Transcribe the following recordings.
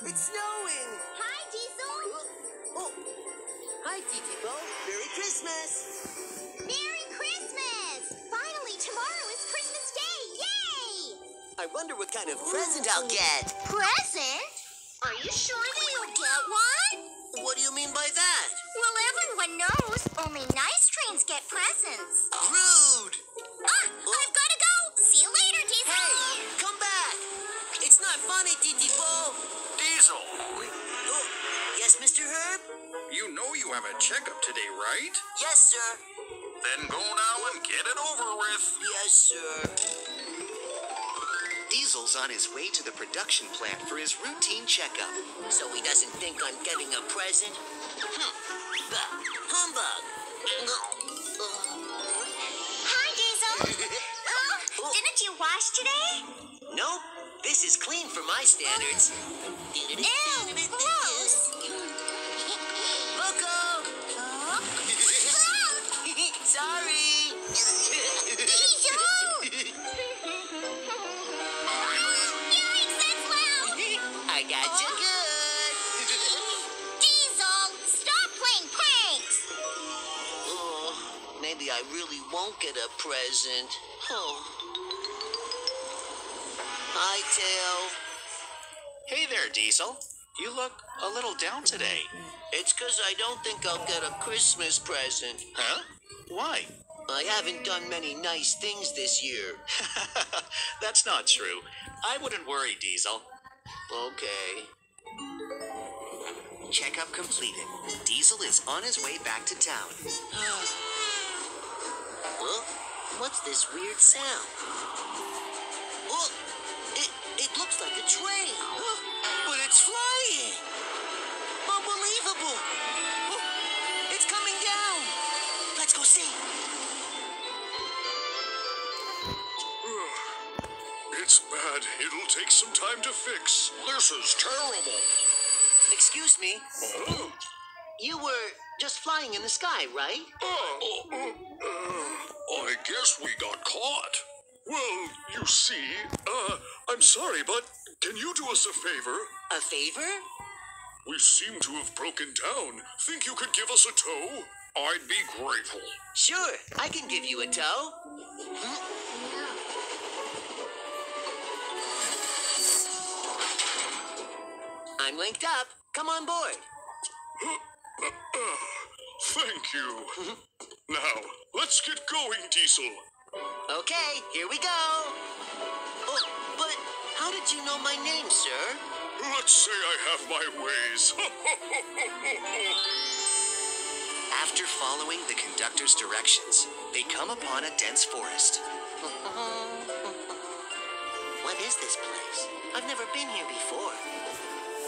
It's snowing! Hi, Diesel! Oh. Hi, Titi-Bo. Merry Christmas! Merry Christmas! Finally, tomorrow is Christmas Day! Yay! I wonder what kind of present I'll get. Present? Are you sure that you'll get one? What do you mean by that? Well, everyone knows only nice trains get presents. Rude! I've got to go! See you later, Diesel! Hey, come back! It's not funny, Titi-Bo. Diesel! Oh, yes, Mr. Herb? You know you have a checkup today, right? Yes, sir. Then go now and get it over with. Yes, sir. Diesel's on his way to the production plant for his routine checkup. So he doesn't think I'm getting a present? Humbug! Hi, Diesel! Didn't you wash today? Nope. This is clean for my standards. Ew, gross! Loco! Sorry! Diesel! Yikes, that's loud! I got you good! Diesel, stop playing pranks! Oh, maybe I really won't get a present. Oh. Hi, Tail. Hey there, Diesel. You look a little down today. It's 'cause I don't think I'll get a Christmas present. Huh? Why? I haven't done many nice things this year. That's not true. I wouldn't worry, Diesel. Okay. Checkup completed. Diesel is on his way back to town. Huh? What's this weird sound? Oh, it looks like a train. But it's flying. Unbelievable. Oh, it's coming down. Let's go see. It's bad. It'll take some time to fix. This is terrible. Excuse me. You were just flying in the sky, right? I guess we got caught. Well, you see, I'm sorry, but can you do us a favor? A favor? We seem to have broken down. Think you could give us a tow? I'd be grateful. Sure, I can give you a tow. I'm linked up. Come on board. Thank you. Now, let's get going, Diesel. Okay, here we go. Oh, but how did you know my name, sir? Let's say I have my ways. After following the conductor's directions, they come upon a dense forest. What is this place? I've never been here before.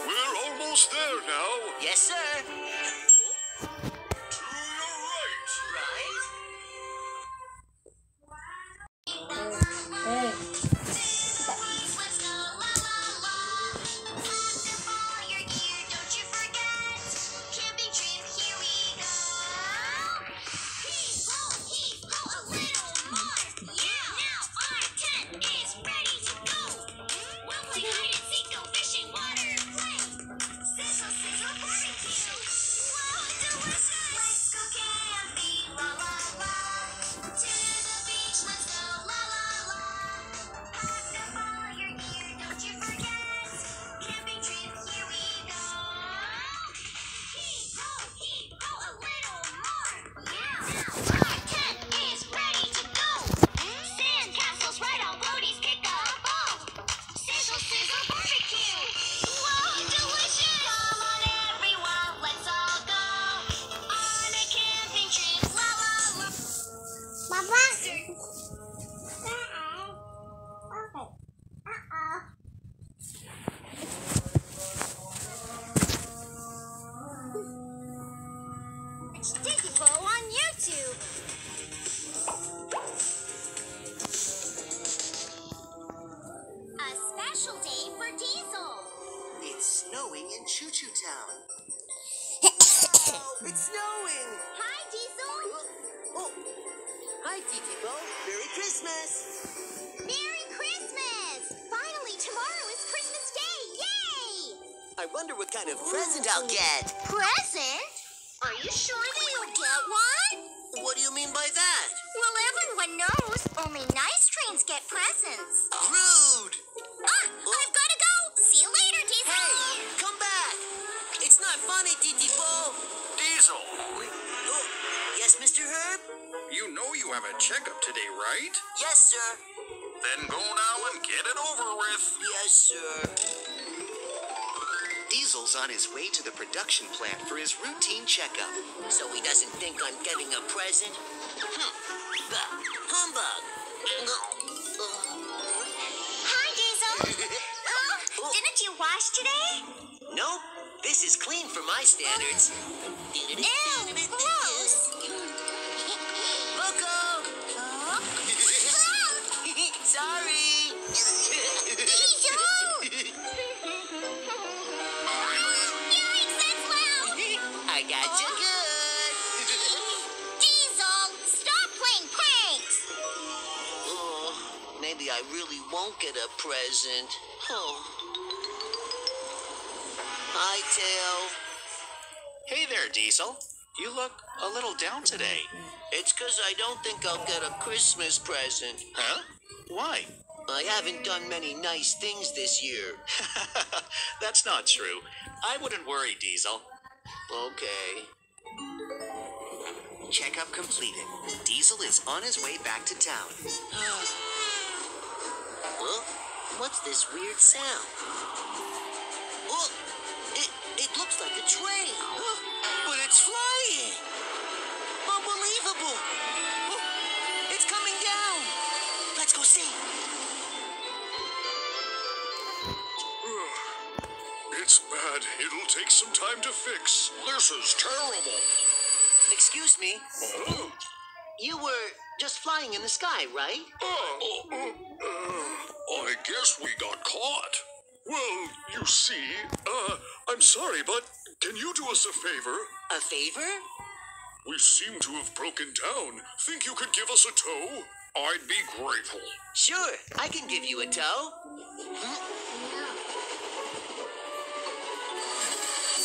We're almost there now. Yes, sir. To your right. Right? Hi, Titi Bo. Merry Christmas. Merry Christmas! Finally, tomorrow is Christmas Day! Yay! I wonder what kind of present I'll get. Present? Are you sure that you'll get one? What do you mean by that? Well, everyone knows only nice trains get presents. Rude. I've got to go. See you later, Diesel. Hey, come back. It's not funny, Titi Bo. Diesel, Oh, yes, Mr. Herb? you know you have a checkup today, right? Yes, sir. Then go now and get it over with. Yes, sir. Diesel's on his way to the production plant for his routine checkup. So he doesn't think I'm getting a present? Humbug. Hi, Diesel. Didn't you wash today? Nope. This is clean for my standards. Ew, gross. Loco! Sorry. Diesel! Yikes, that's loud. I got you good. Diesel, stop playing pranks. Oh, maybe I really won't get a present. Oh. Hi, Tail. Hey there, Diesel. You look a little down today. It's 'cause I don't think I'll get a Christmas present. Huh? Why? I haven't done many nice things this year. That's not true. I wouldn't worry, Diesel. Okay. Checkup completed. Diesel is on his way back to town. Well, what's this weird sound? Oh, it looks like a train. But it's flying. Unbelievable. Oh, it's coming down. Let's go see. It's bad. It'll take some time to fix. This is terrible. Excuse me. Oh, You were just flying in the sky, right? I guess we got caught. Well, you see, I'm sorry, but can you do us a favor? A favor? We seem to have broken down. Think you could give us a tow? I'd be grateful. Sure, I can give you a tow.